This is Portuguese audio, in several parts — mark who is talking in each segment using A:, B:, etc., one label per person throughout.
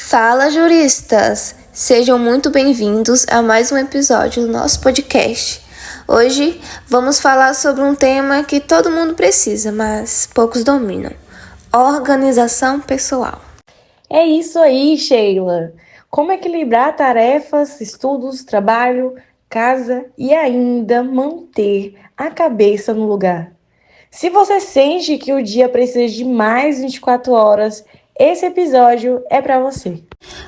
A: Fala, juristas! Sejam muito bem-vindos a mais um episódio do nosso podcast. Hoje vamos falar sobre um tema que todo mundo precisa, mas poucos dominam: organização pessoal.
B: É isso aí, Sheila! Como equilibrar tarefas, estudos, trabalho, casa e ainda manter a cabeça no lugar? Se você sente que o dia precisa de mais 24 horas, esse episódio é para você.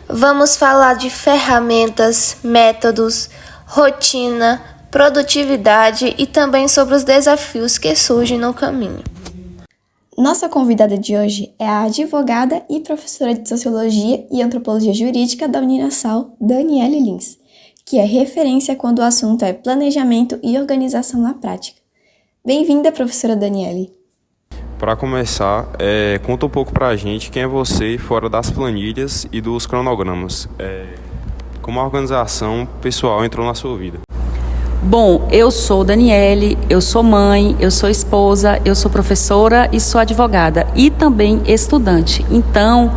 A: Vamos falar de ferramentas, métodos, rotina, produtividade e também sobre os desafios que surgem no caminho.
C: Nossa convidada de hoje é a advogada e professora de Sociologia e Antropologia Jurídica da Uninasal, Daniele Lins, que é referência quando o assunto é planejamento e organização na prática. Bem-vinda, professora Daniele.
D: Para começar, conta um pouco para a gente quem é você fora das planilhas e dos cronogramas. Como a organização pessoal entrou na sua vida?
E: Bom, eu sou Daniele, eu sou mãe, eu sou esposa, eu sou professora e sou advogada e também estudante. Então,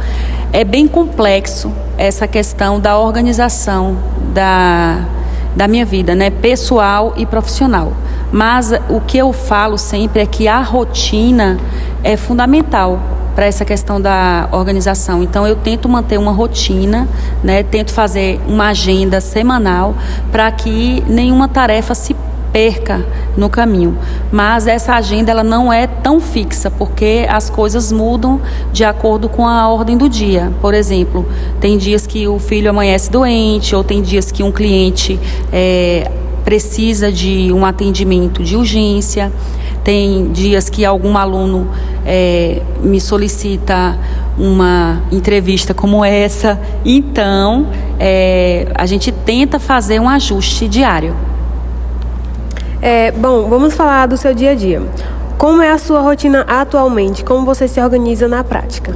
E: é bem complexo essa questão da organização da minha vida, né, pessoal e profissional. Mas o que eu falo sempre é que a rotina é fundamental para essa questão da organização. Então, eu tento manter uma rotina, né? Tento fazer uma agenda semanal para que nenhuma tarefa se perca no caminho. Mas essa agenda ela não é tão fixa, porque as coisas mudam de acordo com a ordem do dia. Por exemplo, tem dias que o filho amanhece doente, ou tem dias que um cliente precisa de um atendimento de urgência. Tem dias que algum aluno me solicita uma entrevista como essa. Então, a gente tenta fazer um ajuste diário.
F: Bom, vamos falar do seu dia a dia. Como é a sua rotina atualmente? Como você se organiza na prática?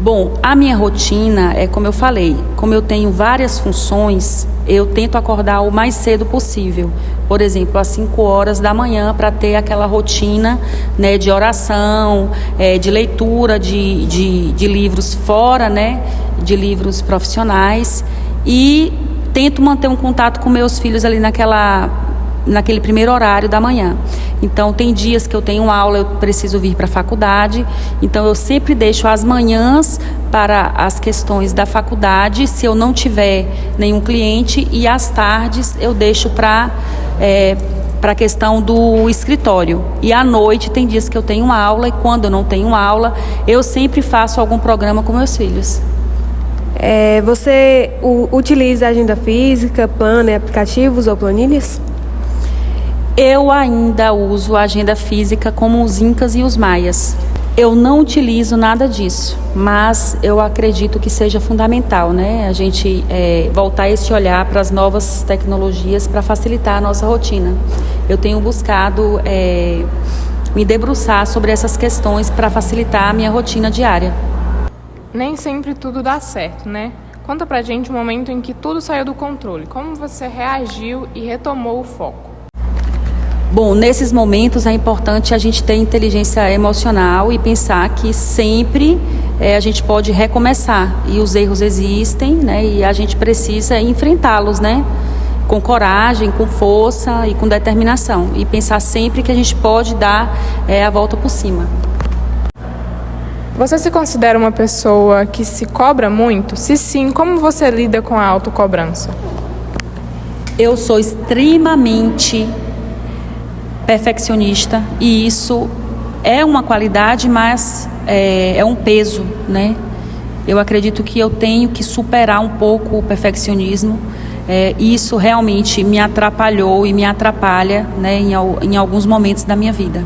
E: Bom, a minha rotina é como eu falei, como eu tenho várias funções, eu tento acordar o mais cedo possível. Por exemplo, às 5 horas da manhã, para ter aquela rotina, né, de oração, de leitura de livros fora, né, de livros profissionais. E tento manter um contato com meus filhos ali naquele primeiro horário da manhã. Então, tem dias que eu tenho aula, eu preciso vir para a faculdade, então eu sempre deixo as manhãs para as questões da faculdade, se eu não tiver nenhum cliente, e às tardes eu deixo para a questão do escritório. E à noite tem dias que eu tenho aula, e quando eu não tenho aula, eu sempre faço algum programa com meus filhos.
F: Você utiliza agenda física, planner, aplicativos ou planilhas?
E: Eu ainda uso a agenda física como os incas e os maias. Eu não utilizo nada disso, mas eu acredito que seja fundamental, né? A gente voltar esse olhar para as novas tecnologias para facilitar a nossa rotina. Eu tenho buscado me debruçar sobre essas questões para facilitar a minha rotina diária.
G: Nem sempre tudo dá certo, né? Conta pra gente um momento em que tudo saiu do controle. Como você reagiu e retomou o foco?
E: Bom, nesses momentos é importante a gente ter inteligência emocional e pensar que sempre a gente pode recomeçar. E os erros existem, né? E a gente precisa enfrentá-los, né? Com coragem, com força e com determinação. E pensar sempre que a gente pode dar a volta por cima.
G: Você se considera uma pessoa que se cobra muito? Se sim, como você lida com a autocobrança?
E: Eu sou extremamente perfeccionista, e isso é uma qualidade, mas é um peso, né? Eu acredito que eu tenho que superar um pouco o perfeccionismo. Isso realmente me atrapalhou e me atrapalha, né, em alguns momentos da minha vida.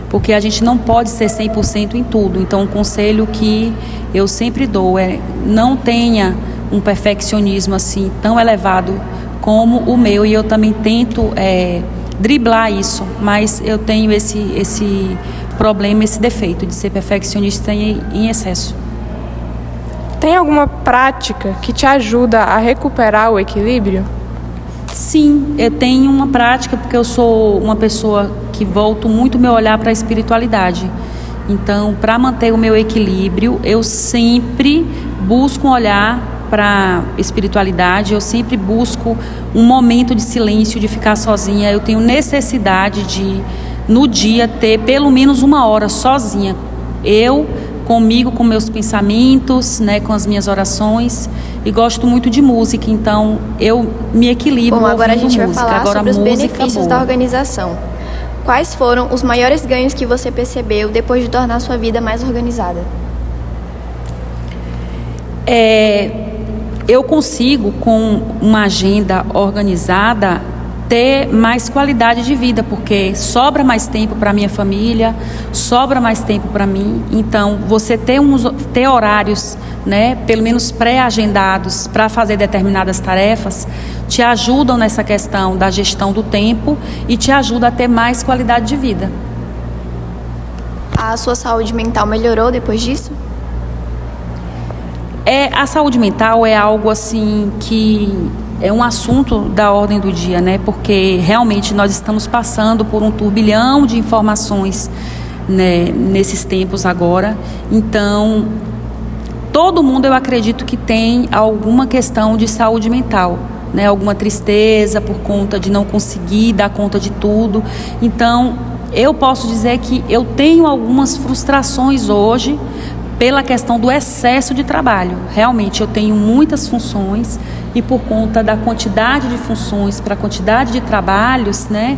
E: Porque a gente não pode ser 100% em tudo. Então, um conselho que eu sempre dou é: não tenha um perfeccionismo assim tão elevado como o meu, e eu também tento driblar isso, mas eu tenho esse problema, esse defeito de ser perfeccionista em excesso.
G: Tem alguma prática que te ajuda a recuperar o equilíbrio?
E: Sim, eu tenho uma prática, porque eu sou uma pessoa que volto muito meu olhar para a espiritualidade. Então, para manter o meu equilíbrio, eu sempre busco um olhar para espiritualidade, eu sempre busco um momento de silêncio, de ficar sozinha. Eu tenho necessidade de, no dia, ter pelo menos 1 hora sozinha. Eu, comigo, com meus pensamentos, né, com as minhas orações, e gosto muito de música, então eu me equilibro.
C: Bom, agora a gente vai
E: música.
C: falar
E: agora,
C: sobre os
E: música
C: benefícios
E: boa.
C: da organização. Quais foram os maiores ganhos que você percebeu depois de tornar sua vida mais organizada?
E: Eu consigo, com uma agenda organizada, ter mais qualidade de vida, porque sobra mais tempo para minha família, sobra mais tempo para mim. Então, você ter horários, né, pelo menos pré-agendados para fazer determinadas tarefas, te ajudam nessa questão da gestão do tempo e te ajuda a ter mais qualidade de vida.
C: A sua saúde mental melhorou depois disso?
E: A saúde mental é algo assim que é um assunto da ordem do dia, né? Porque realmente nós estamos passando por um turbilhão de informações, né, nesses tempos agora. Então, todo mundo, eu acredito que tem alguma questão de saúde mental, né? Alguma tristeza por conta de não conseguir dar conta de tudo. Então, eu posso dizer que eu tenho algumas frustrações hoje pela questão do excesso de trabalho. Realmente eu tenho muitas funções e por conta da quantidade de funções para a quantidade de trabalhos, né,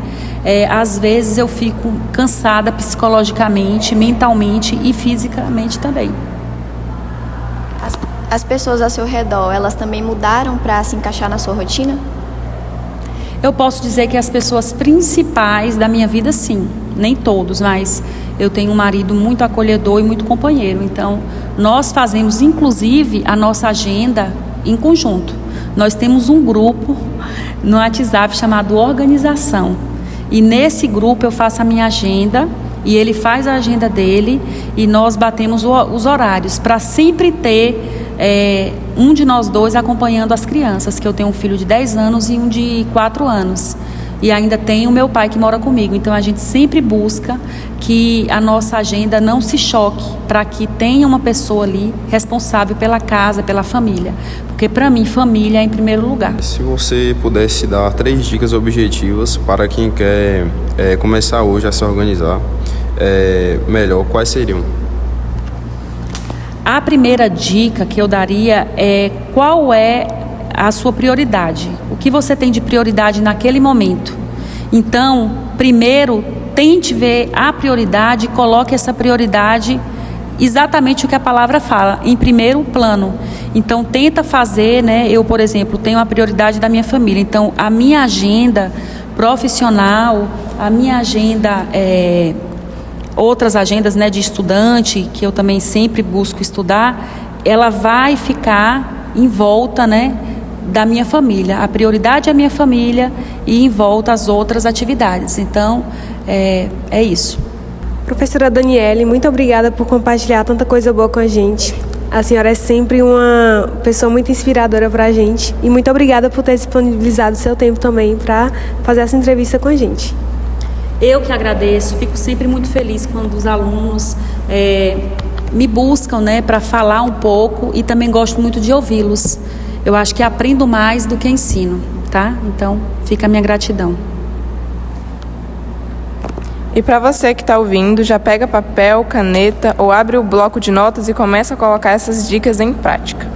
E: às vezes eu fico cansada psicologicamente, mentalmente e fisicamente também.
C: As pessoas ao seu redor, elas também mudaram para se encaixar na sua rotina?
E: Eu posso dizer que as pessoas principais da minha vida, sim. Nem todos, mas eu tenho um marido muito acolhedor e muito companheiro. Então, nós fazemos, inclusive, a nossa agenda em conjunto. Nós temos um grupo no WhatsApp chamado Organização. E nesse grupo eu faço a minha agenda e ele faz a agenda dele e nós batemos os horários para sempre ter um de nós dois acompanhando as crianças, que eu tenho um filho de 10 anos e um de 4 anos. E ainda tem o meu pai que mora comigo. Então a gente sempre busca que a nossa agenda não se choque, para que tenha uma pessoa ali responsável pela casa, pela família. Porque para mim, família é em primeiro lugar.
D: Se você pudesse dar 3 dicas objetivas para quem quer começar hoje a se organizar melhor, quais seriam?
E: A primeira dica que eu daria é qual é a sua prioridade. O que você tem de prioridade naquele momento? Então, primeiro, tente ver a prioridade e coloque essa prioridade exatamente o que a palavra fala, em primeiro plano. Então, tenta fazer, né? Eu, por exemplo, tenho a prioridade da minha família. Então, a minha agenda profissional, a minha agenda, outras agendas, né, de estudante, que eu também sempre busco estudar, ela vai ficar em volta, né, da minha família. A prioridade é a minha família e em volta as outras atividades. Então, é isso.
F: Professora Daniele, muito obrigada por compartilhar tanta coisa boa com a gente. A senhora é sempre uma pessoa muito inspiradora para a gente. E muito obrigada por ter disponibilizado o seu tempo também para fazer essa entrevista com a gente.
E: Eu que agradeço, fico sempre muito feliz quando os alunos me buscam, né, para falar um pouco, e também gosto muito de ouvi-los. Eu acho que aprendo mais do que ensino, tá? Então, fica a minha gratidão.
G: E para você que está ouvindo, já pega papel, caneta ou abre o bloco de notas e começa a colocar essas dicas em prática.